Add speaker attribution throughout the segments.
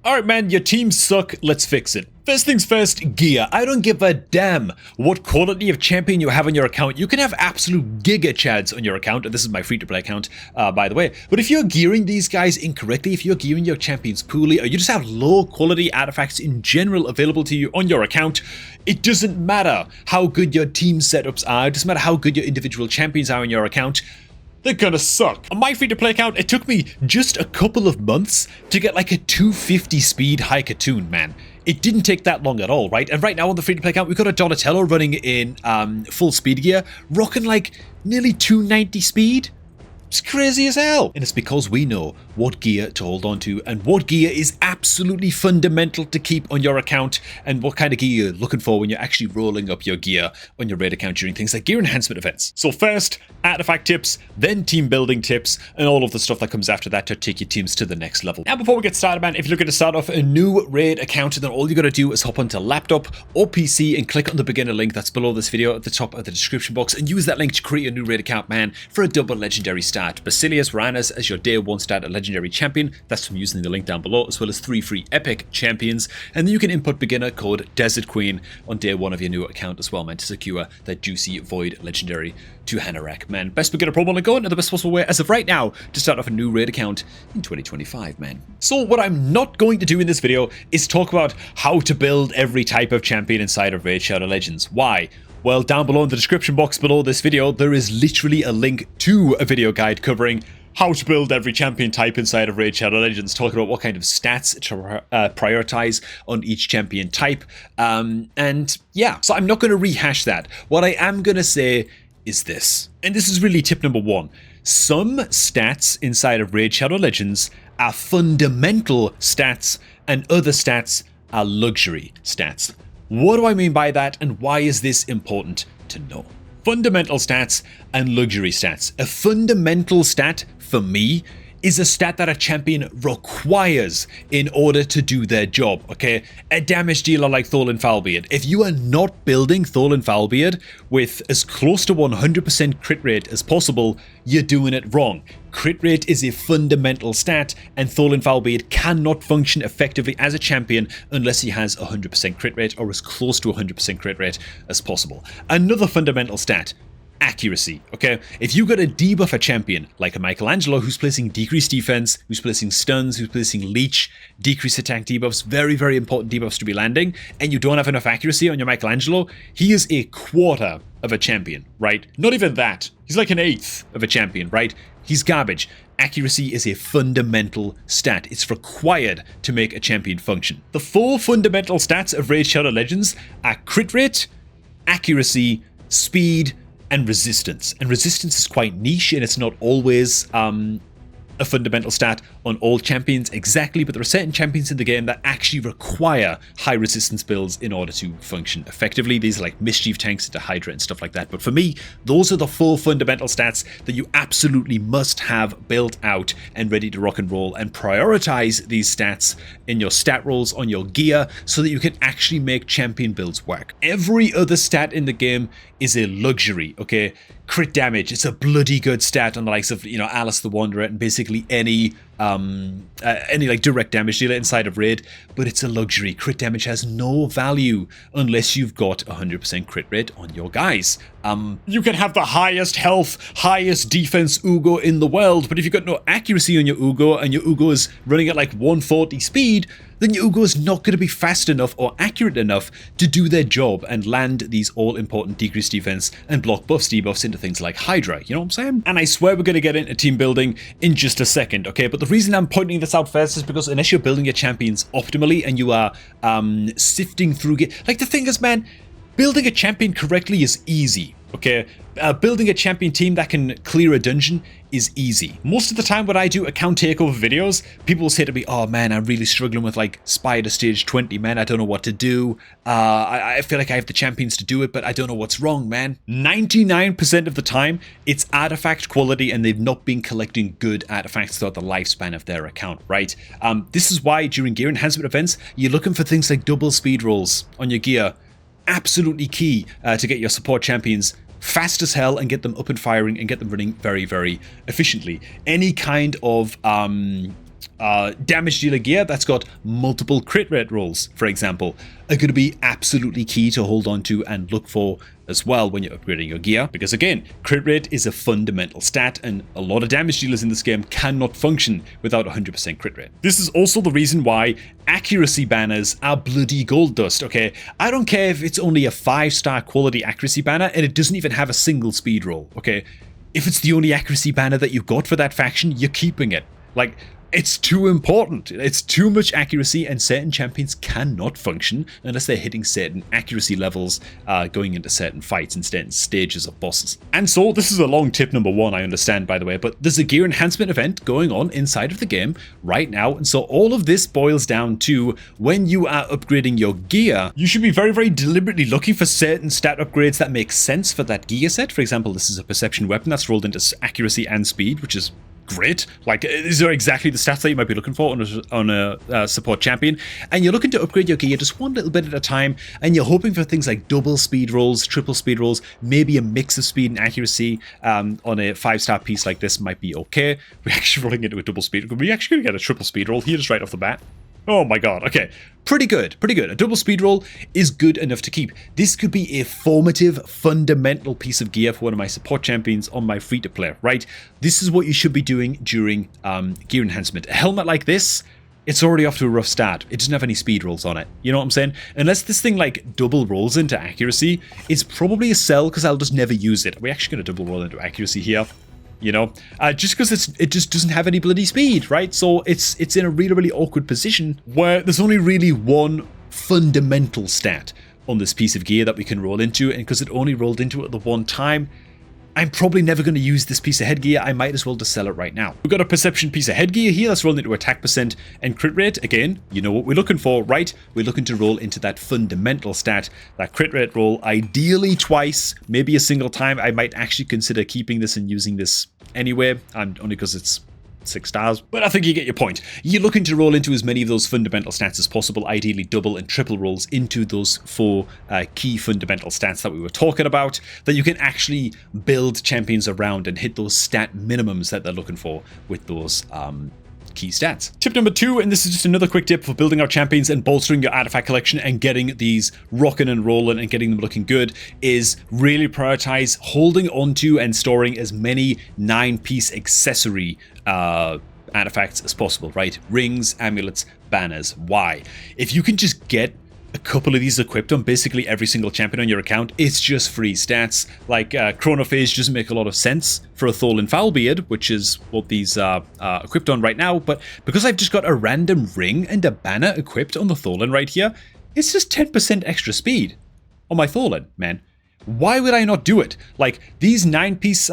Speaker 1: Alright man, your teams suck, let's fix it. First things first, gear. I don't give a damn what quality of champion you have on your account. You can have absolute giga chads on your account, and this is my free-to-play account, by the way. But if you're gearing these guys incorrectly, if you're gearing your champions poorly, or you just have low quality artifacts in general available to you on your account, it doesn't matter how good your team setups are, it doesn't matter how good your individual champions are on your account, they're gonna suck. On my free-to-play account, it took me just a couple of months to get like a 250 speed Haikatoon, man. It didn't take that long at all, right? And right now on the free-to-play account, we've got a Donatello running in full speed gear, rocking like nearly 290 speed. It's crazy as hell. And it's because we know what gear to hold on to and what gear is absolutely fundamental to keep on your account and what kind of gear you're looking for when you're actually rolling up your gear on your raid account during things like gear enhancement events. So first, artifact tips, then team building tips, and all of the stuff that comes after that to take your teams to the next level. Now, before we get started, man, if you're looking to start off a new raid account, then all you gotta do is hop onto laptop or PC and click on the beginner link that's below this video at the top of the description box and use that link to create a new raid account, man, for a double legendary start. Basilius Rhinos as your day 1 start legendary champion, that's from using the link down below, as well as 3 free epic champions, and then you can input beginner code Desert Queen on day 1 of your new account as well, man, to secure that juicy void legendary to Hanorach, man. Best beginner promo link going, and the best possible way as of right now to start off a new raid account in 2025, man. So what I'm not going to do in this video is talk about how to build every type of champion inside of Raid Shadow Legends. Why? Well, down below in the description box below this video, there is literally a link to a video guide covering how to build every champion type inside of Raid Shadow Legends, talking about what kind of stats to prioritize on each champion type. And yeah, so I'm not going to rehash that. What I am going to say is this, and this is really tip number 1. Some stats inside of Raid Shadow Legends are fundamental stats, and other stats are luxury stats. What do I mean by that, and why is this important to know? Fundamental stats and luxury stats. A fundamental stat, for me, is a stat that a champion requires in order to do their job, okay? A damage dealer like Tholen Foulbeard. If you are not building Tholen Foulbeard with as close to 100% crit rate as possible, you're doing it wrong. Crit rate is a fundamental stat, and Tholen Foulbeard cannot function effectively as a champion unless he has 100% crit rate or as close to 100% crit rate as possible. Another fundamental stat, accuracy, okay? If you got a debuffer champion like a Michelangelo who's placing decreased defense, who's placing stuns, who's placing leech, decreased attack debuffs, very, very important debuffs to be landing, and you don't have enough accuracy on your Michelangelo, he is a quarter of a champion, right? Not even that. He's like an eighth of a champion, right? He's garbage. Accuracy is a fundamental stat. It's required to make a champion function. The 4 fundamental stats of Raid Shadow Legends are crit rate, accuracy, speed, and resistance. And resistance is quite niche, and it's not always a fundamental stat on all champions exactly, but there are certain champions in the game that actually require high resistance builds in order to function effectively. These are like mischief tanks into Hydra and stuff like that. But for me, those are the 4 fundamental stats that you absolutely must have built out and ready to rock and roll, and prioritize these stats in your stat rolls on your gear so that you can actually make champion builds work. Every other stat in the game is a luxury, okay? Crit damage, it's a bloody good stat on the likes of, you know, Alice the Wanderer and basically any like direct damage dealer inside of Raid, but it's a luxury. Crit damage has no value unless you've got 100% crit rate on your guys. You can have the highest health, highest defense Ugo in the world, but if you've got no accuracy on your Ugo and your Ugo is running at like 140 speed, then your Ugo is not going to be fast enough or accurate enough to do their job and land these all-important decreased defense and block buffs, debuffs into things like Hydra, you know what I'm saying? And I swear we're going to get into team building in just a second, okay? But the reason I'm pointing this out first is because unless you're building your champions optimally and you are sifting through... Like, the thing is, man, building a champion correctly is easy, okay? Building a champion team that can clear a dungeon is easy. Most of the time when I do account takeover videos, people will say to me, oh man, I'm really struggling with like Spider Stage 20, man, I don't know what to do. I feel like I have the champions to do it, but I don't know what's wrong, man. 99% of the time, it's artifact quality and they've not been collecting good artifacts throughout the lifespan of their account, right? This is why during gear enhancement events, you're looking for things like double speed rolls on your gear. Absolutely key to get your support champions fast as hell and get them up and firing and get them running very, very efficiently. Any kind of damage dealer gear that's got multiple crit rate rolls, for example, are going to be absolutely key to hold on to and look for as well when you're upgrading your gear. Because again, crit rate is a fundamental stat, and a lot of damage dealers in this game cannot function without 100% crit rate. This is also the reason why accuracy banners are bloody gold dust, okay? I don't care if it's only a 5-star quality accuracy banner and it doesn't even have a single speed roll, okay? If it's the only accuracy banner that you've got for that faction, you're keeping it. Like, it's too important. It's too much accuracy, and certain champions cannot function unless they're hitting certain accuracy levels going into certain fights and certain stages of bosses. And so this is a long tip number 1, I understand, by the way, but there's a gear enhancement event going on inside of the game right now. And so all of this boils down to when you are upgrading your gear, you should be very, very deliberately looking for certain stat upgrades that make sense for that gear set. For example, this is a perception weapon that's rolled into accuracy and speed, which is great. Like, these are exactly the stats that you might be looking for on a support champion, and you're looking to upgrade your gear just one little bit at a time, and you're hoping for things like double speed rolls, triple speed rolls, maybe a mix of speed and accuracy. On a 5-star piece like this might be okay. We're actually rolling into a double speed. We're actually going to get a triple speed roll here just right off the bat. Oh my god, okay. Pretty good, pretty good. A double speed roll is good enough to keep. This could be a formative, fundamental piece of gear for one of my support champions on my free-to-play, right? This is what you should be doing during gear enhancement. A helmet like this, it's already off to a rough start. It doesn't have any speed rolls on it. You know what I'm saying? Unless this thing like double rolls into accuracy, it's probably a sell because I'll just never use it. We're actually going to double roll into accuracy here. You know, just because it just doesn't have any bloody speed, right? So it's in a really, really awkward position where there's only really one fundamental stat on this piece of gear that we can roll into, and because it only rolled into it the one time, I'm probably never going to use this piece of headgear. I might as well just sell it right now. We've got a perception piece of headgear here that's rolling into attack percent and crit rate. Again, you know what we're looking for, right? We're looking to roll into that fundamental stat, that crit rate roll, ideally twice, maybe a single time. I might actually consider keeping this and using this anyway, only because it's 6 stars, but I think you get your point. You're looking to roll into as many of those fundamental stats as possible, ideally double and triple rolls into those 4 key fundamental stats that we were talking about, that you can actually build champions around and hit those stat minimums that they're looking for with those key stats. Tip number 2, and this is just another quick tip for building out champions and bolstering your artifact collection and getting these rocking and rolling and getting them looking good, is really prioritize holding onto and storing as many 9-piece accessory artifacts as possible, right? Rings, amulets, banners. Why? If you can just get a couple of these equipped on basically every single champion on your account, it's just free stats. Like Chronophage doesn't make a lot of sense for a Thorlin Foulbeard, which is what these are equipped on right now, but because I've just got a random ring and a banner equipped on the Thorlin right here, it's just 10% extra speed on my Thorlin, man. Why would I not do it? Like, these 9-piece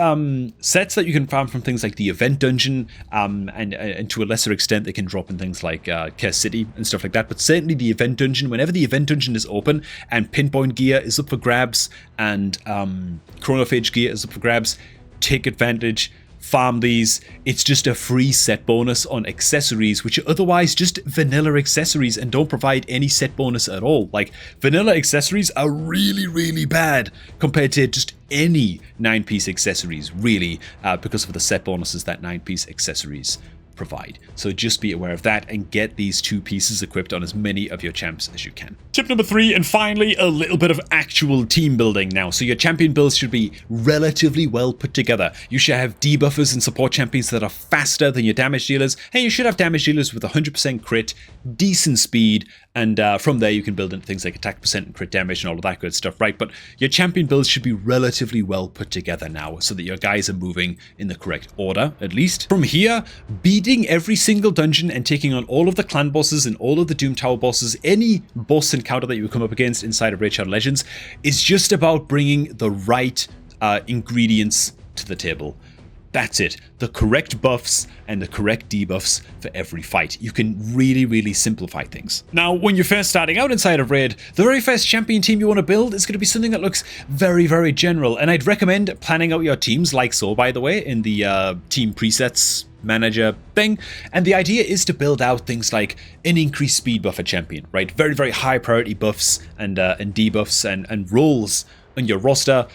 Speaker 1: sets that you can farm from things like the event dungeon, and to a lesser extent they can drop in things like Curse City and stuff like that, but certainly the event dungeon, whenever the event dungeon is open and pinpoint gear is up for grabs and Chronophage gear is up for grabs, take advantage, farm these. It's just a free set bonus on accessories, which are otherwise just vanilla accessories and don't provide any set bonus at all. Like, vanilla accessories are really, really bad compared to just any 9-piece accessories, really, because of the set bonuses that 9-piece accessories provide. So just be aware of that and get these 2 pieces equipped on as many of your champs as you can. Tip number 3, and finally, a little bit of actual team building now. So your champion builds should be relatively well put together. You should have debuffers and support champions that are faster than your damage dealers, and you should have damage dealers with 100% crit, decent speed, and from there you can build into things like attack percent and crit damage and all of that good stuff, right? But your champion builds should be relatively well put together now so that your guys are moving in the correct order, at least. From here, beating every single dungeon and taking on all of the clan bosses and all of the Doom Tower bosses, any boss encounter that you come up against inside of Raid Shadow Legends, is just about bringing the right ingredients to the table. That's it. The correct buffs and the correct debuffs for every fight. You can really, really simplify things. Now, when you're first starting out inside of Raid, the very first champion team you want to build is going to be something that looks very, very general. And I'd recommend planning out your teams like so, by the way, in the team presets manager thing. And the idea is to build out things like an increased speed buffer champion, right? Very, very high priority buffs and debuffs and roles on your roster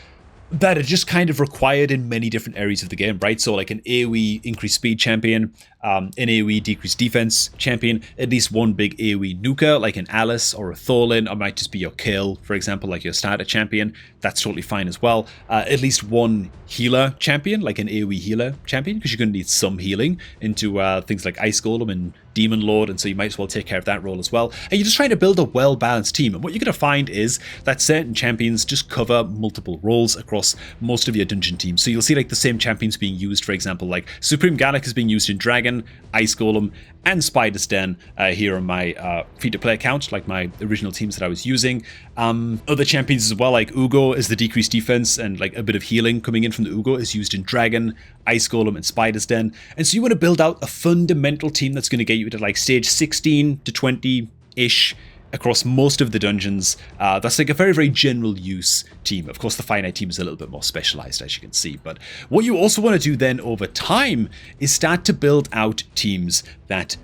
Speaker 1: that are just kind of required in many different areas of the game, right? So like an AoE increased speed champion, an AoE decreased defense champion, at least one big AoE nuker like an Alice or a Thorlin, or might just be your Kill, for example, like your starter champion. That's totally fine as well. At least one healer champion, like an AoE healer champion, because you're going to need some healing into things like Ice Golem and Demon Lord, and so you might as well take care of that role as well. And you're just trying to build a well-balanced team, and what you're going to find is that certain champions just cover multiple roles across most of your dungeon teams. So you'll see like the same champions being used, for example, like Supreme Gallic is being used in Dragon, Ice Golem, and Spider's Den here on my free-to-play account, like my original teams that I was using. Other champions as well, like Ugo is the decreased defense, and like a bit of healing coming in from the Ugo is used in Dragon, Ice Golem, and Spider's Den. And so you want to build out a fundamental team that's going to get you to like stage 16 to 20-ish across most of the dungeons. That's like a very, very general use team. Of course, the finite team is a little bit more specialized, as you can see. But what you also want to do then over time is start to build out teams that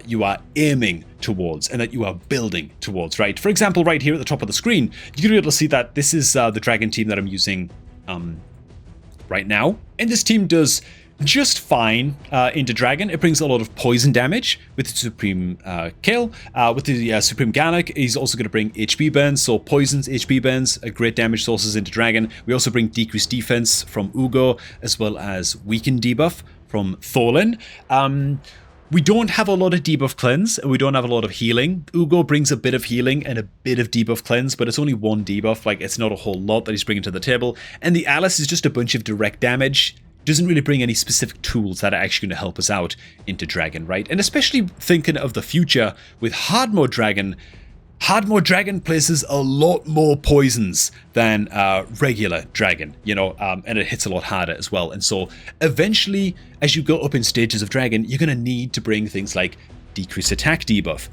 Speaker 1: you are aiming towards and that you are building towards, right? For example, right here at the top of the screen, you're going to be able to see that this is the Dragon team that I'm using right now. And this team does just fine into Dragon. It brings a lot of poison damage with the Supreme Kill. With the Supreme Gallic, he's also going to bring HP burns, so poisons, HP burns, great damage sources into Dragon. We also bring decreased defense from Ugo, as well as weakened debuff from Thorlin. We don't have a lot of debuff cleanse, and we don't have a lot of healing. Ugo brings a bit of healing and a bit of debuff cleanse, but it's only one debuff, like it's not a whole lot that he's bringing to the table. And the Alice is just a bunch of direct damage. Doesn't really bring any specific tools that are actually going to help us out into Dragon, right? And especially thinking of the future with Hard Mode Dragon places a lot more poisons than regular Dragon, you know, and it hits a lot harder as well. And so eventually, as you go up in stages of Dragon, you're going to need to bring things like decreased attack debuff,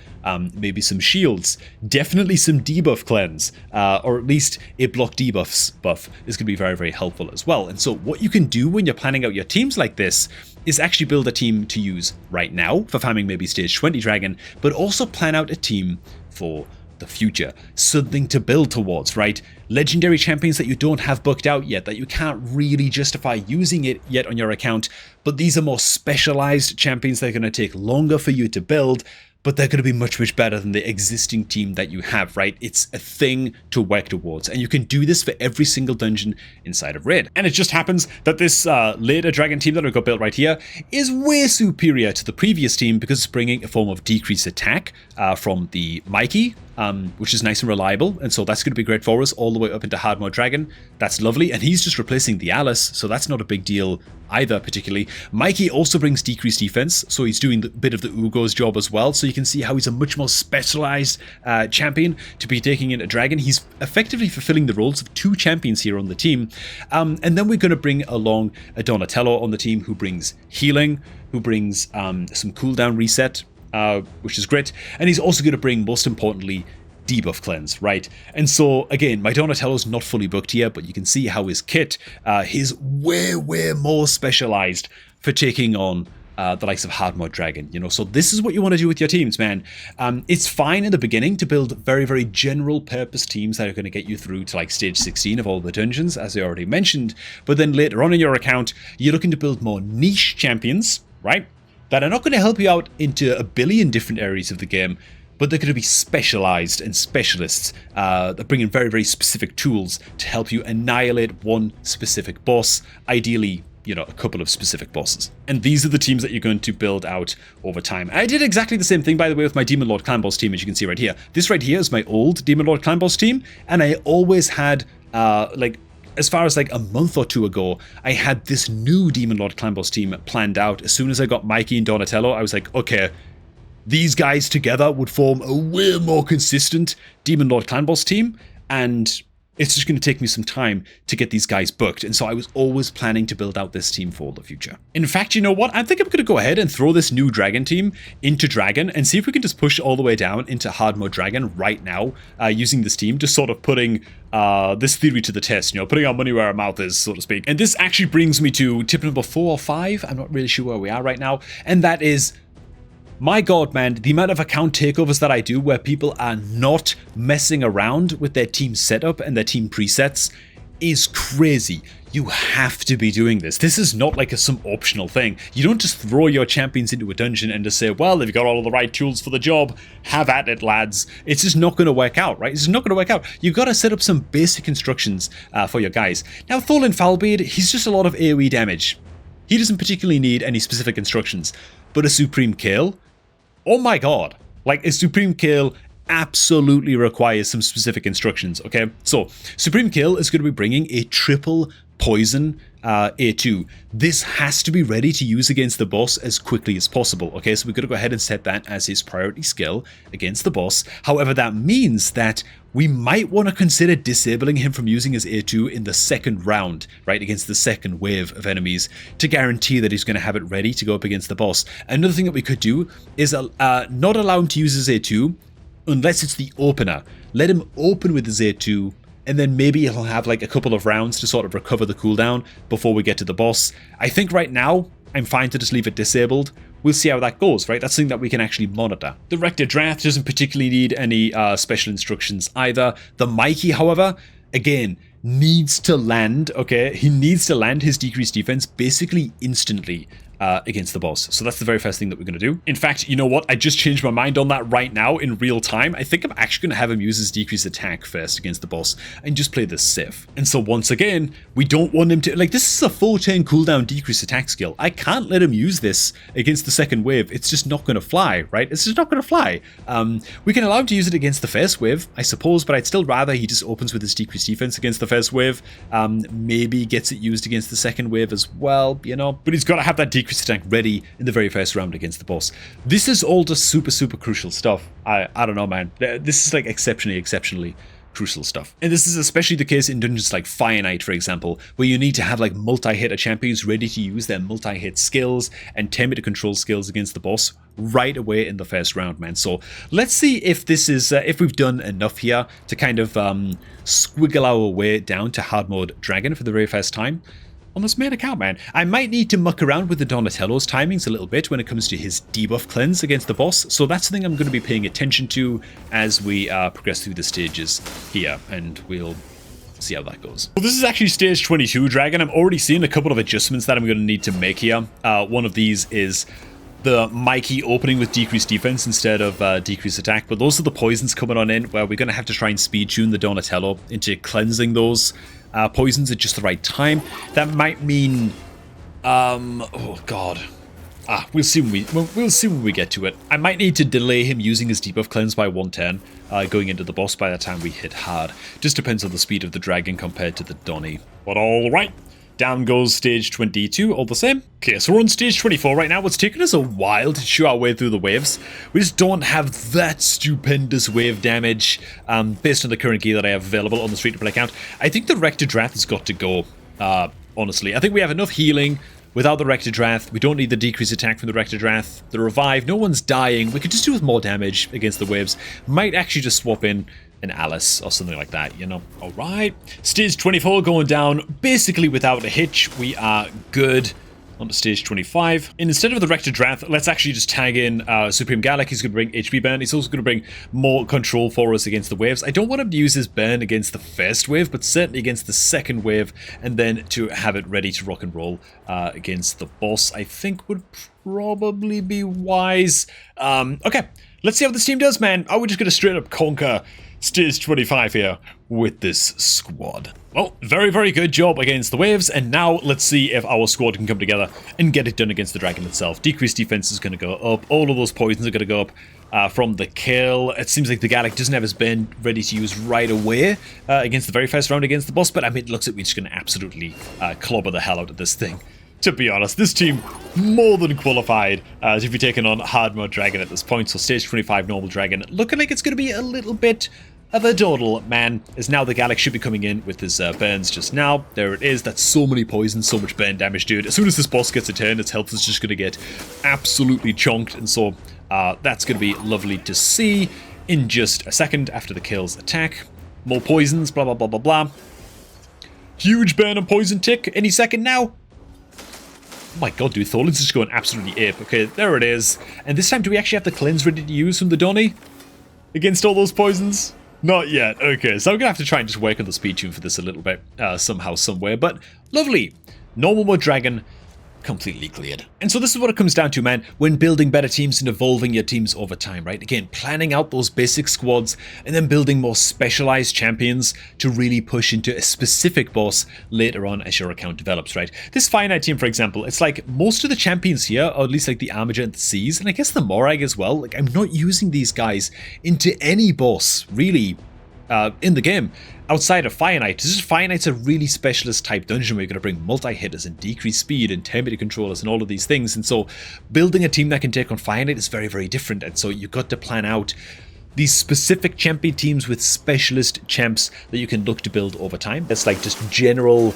Speaker 1: maybe some shields, definitely some debuff cleanse, or at least a block debuffs buff is going to be very, very helpful as well. And so what you can do when you're planning out your teams like this is actually build a team to use right now for farming maybe stage 20 Dragon, but also plan out a team for the future, something to build towards, right? Legendary champions that you don't have booked out yet, that you can't really justify using it yet on your account, but these are more specialized champions that are going to take longer for you to build, but they're going to be much, much better than the existing team that you have, right? It's a thing to work towards, and you can do this for every single dungeon inside of Raid. And it just happens that this later Dragon team that we've got built right here is way superior to the previous team because it's bringing a form of decreased attack from the Mikey, which is nice and reliable, and so that's going to be great for us all the way up into Hard Mode Dragon. That's lovely, and he's just replacing the Alice, so that's not a big deal either particularly. Mikey also brings decreased defense, so he's doing a bit of the Ugo's job as well, so you can see how he's a much more specialized champion to be taking into Dragon. He's effectively fulfilling the roles of two champions here on the team. And then we're going to bring along a Donatello on the team who brings healing, who brings some cooldown reset, which is great. And he's also going to bring, most importantly, debuff cleanse, right? And so again, my Donatello's not fully booked here, but you can see how his kit is way more specialized for taking on the likes of Hard Mode Dragon, you know. So this is what you want to do with your teams, man. It's fine in the beginning to build very general purpose teams that are going to get you through to like stage 16 of all the dungeons, as I already mentioned. But then later on in your account, you're looking to build more niche champions, right? That are not going to help you out into a billion different areas of the game, but they're going to be specialized and specialists that bring in very specific tools to help you annihilate one specific boss, ideally, you know, a couple of specific bosses. And these are the teams that you're going to build out over time. I did exactly the same thing, by the way, with my Demon Lord Clan Boss team, as you can see right here. This right here is my old Demon Lord Clan Boss team, and I always had, like, as far as like a month or two ago, I had this new Demon Lord Clan Boss team planned out. As soon as I got Mikey and Donatello, I was like, okay, these guys together would form a way more consistent Demon Lord Clan Boss team, and it's just going to take me some time to get these guys booked. And so I was always planning to build out this team for the future. In fact, you know what? I think I'm going to go ahead and throw this new Dragon team into Dragon and see if we can just push all the way down into Hard Mode Dragon right now using this team, just sort of putting this theory to the test, you know, putting our money where our mouth is, so to speak. And this actually brings me to tip number 4 or 5. I'm not really sure where we are right now. And that is, my god, man, the amount of account takeovers that I do where people are not messing around with their team setup and their team presets is crazy. You have to be doing this. This is not like some optional thing. You don't just throw your champions into a dungeon and just say, well, they've got all of the right tools for the job. Have at it, lads. It's just not going to work out, right? It's just not going to work out. You've got to set up some basic instructions for your guys. Now, Thorlin Foulbeard, he's just a lot of AoE damage. He doesn't particularly need any specific instructions. But a Supreme Kill? Oh my god. Like, a Supreme Kill absolutely requires some specific instructions, okay? So, Supreme Kill is going to be bringing a triple poison A2. This has to be ready to use against the boss as quickly as possible, okay? So we've got to go ahead and set that as his priority skill against the boss. However, that means that we might want to consider disabling him from using his A2 in the second round, right, against the second wave of enemies, to guarantee that he's going to have it ready to go up against the boss. Another thing that we could do is not allow him to use his A2 unless it's the opener. Let him open with his A2, and then maybe he'll have like a couple of rounds to sort of recover the cooldown before we get to the boss. I think right now, I'm fine to just leave it disabled. We'll see how that goes, right? That's something that we can actually monitor. The Rector Drath doesn't particularly need any special instructions either. The Mikey, however, again, needs to land, okay? He needs to land his decreased defense basically instantly against the boss. So that's the very first thing that we're going to do. In fact, you know what? I just changed my mind on that right now in real time. I think I'm actually going to have him use his decreased attack first against the boss and just play this safe. And so once again, we don't want him to... Like, this is a 4-turn cooldown decreased attack skill. I can't let him use this against the second wave. It's just not going to fly, right? It's just not going to fly. We can allow him to use it against the first wave, I suppose, but I'd still rather he just opens with his decreased defense against the first wave. Maybe gets it used against the second wave as well, you know? But he's got to have that decreased attack ready in the very first round against the boss. This is all just super, super crucial stuff. I don't know, man. This is like exceptionally crucial stuff. And this is especially the case in dungeons like Fire Knight, for example, where you need to have like multi-hitter champions ready to use their multi-hit skills and temperature control skills against the boss right away in the first round, man. So let's see if this is, if we've done enough here to kind of squiggle our way down to hard mode dragon for the very first time on this main account, man. I might need to muck around with the Donatello's timings a little bit when it comes to his debuff cleanse against the boss, so that's something I'm going to be paying attention to as we progress through the stages here, and we'll see how that goes. Well, this is actually stage 22, Dragon. I'm already seeing a couple of adjustments that I'm going to need to make here. One of these is the Mikey opening with decreased defense instead of decreased attack, but those are the poisons coming on in, where we're going to have to try and speed tune the Donatello into cleansing those poisons at just the right time. That might mean, oh god, we'll see when we get to it. I might need to delay him using his debuff cleanse by 1 turn, going into the boss by the time we hit hard. Just depends on the speed of the dragon compared to the Donny. But all right. Down goes stage 22, all the same. Okay, so we're on stage 24 right now. It's taken us a while to chew our way through the waves. We just don't have that stupendous wave damage based on the current gear that I have available on the free-to-play account. I think the Rector Drath has got to go, honestly. I think we have enough healing without the Rector Drath. We don't need the decreased attack from the Rector Drath. The revive, no one's dying. We could just do with more damage against the waves. Might actually just swap in an Alice or something like that, you know. All right, stage 24 going down basically without a hitch. We are good. On to stage 25. And instead of the Rector Drath, let's actually just tag in Supreme Gallic. He's going to bring HP burn. He's also going to bring more control for us against the waves. I don't want him to use his burn against the first wave, but certainly against the second wave, and then to have it ready to rock and roll against the boss, I think would probably be wise. Okay, let's see how this team does, man. Are we just going to straight up conquer stage 25 here with this squad? Well, very, very good job against the waves, and now let's see if our squad can come together and get it done against the dragon itself. Decreased defense is going to go up. All of those poisons are going to go up from the kill. It seems like the Gallic doesn't have his burn ready to use right away against the very first round against the boss, but I mean, it looks like we're just going to absolutely clobber the hell out of this thing. To be honest, this team more than qualified to be taking on hard mode dragon at this point. So stage 25 normal dragon looking like it's going to be a little bit of a dawdle, man, as now the Gallic should be coming in with his burns just now. There it is. That's so many poisons, so much burn damage, dude. As soon as this boss gets a turn, its health is just going to get absolutely chonked, and so that's going to be lovely to see in just a second after the kills attack. More poisons, blah, blah, blah, blah, blah. Huge burn and poison tick any second now. Oh my god, dude, Thorlin's just going absolutely ape. Okay, there it is. And this time, do we actually have the cleanse ready to use from the Donny against all those poisons? Not yet. Okay, so I'm gonna have to try and just work on the speed tune for this a little bit, somehow, somewhere. But lovely. Normal mode dragon, completely cleared. And so this is what it comes down to, man, when building better teams and evolving your teams over time, right? Again, planning out those basic squads and then building more specialized champions to really push into a specific boss later on as your account develops, right? This Fire Knight team, for example, it's like most of the champions here, or at least like the Armiger and the Seas, and I guess the Morag as well, like I'm not using these guys into any boss, really, in the game. Outside of Fire Knight, Fire Knight's a really specialist type dungeon where you're going to bring multi-hitters and decreased speed and temporary controllers and all of these things, and so building a team that can take on Fire Knight is very, very different, and so you've got to plan out these specific champion teams with specialist champs that you can look to build over time. It's like just general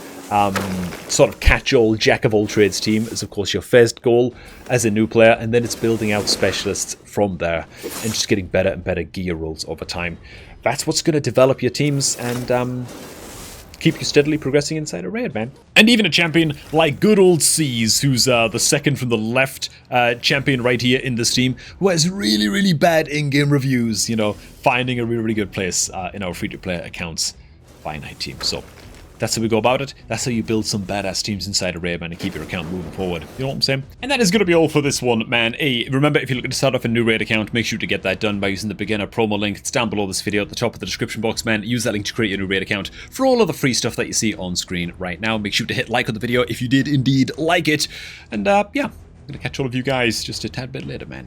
Speaker 1: sort of catch-all, jack-of-all-trades team is of course your first goal as a new player, and then it's building out specialists from there and just getting better and better gear rolls over time. That's what's going to develop your teams and keep you steadily progressing inside a raid, man. And even a champion like good old Seas, who's the second from the left champion right here in this team, who has really, really bad in-game reviews, you know, finding a really, really good place in our free-to-play accounts Fire Knight team. So that's how we go about it. That's how you build some badass teams inside a raid, man, and keep your account moving forward. You know what I'm saying? And that is going to be all for this one, man. Hey, remember, if you're looking to start off a new raid account, make sure to get that done by using the beginner promo link. It's down below this video at the top of the description box, man. Use that link to create your new raid account for all of the free stuff that you see on screen right now. Make sure to hit like on the video if you did indeed like it. And yeah, I'm going to catch all of you guys just a tad bit later, man.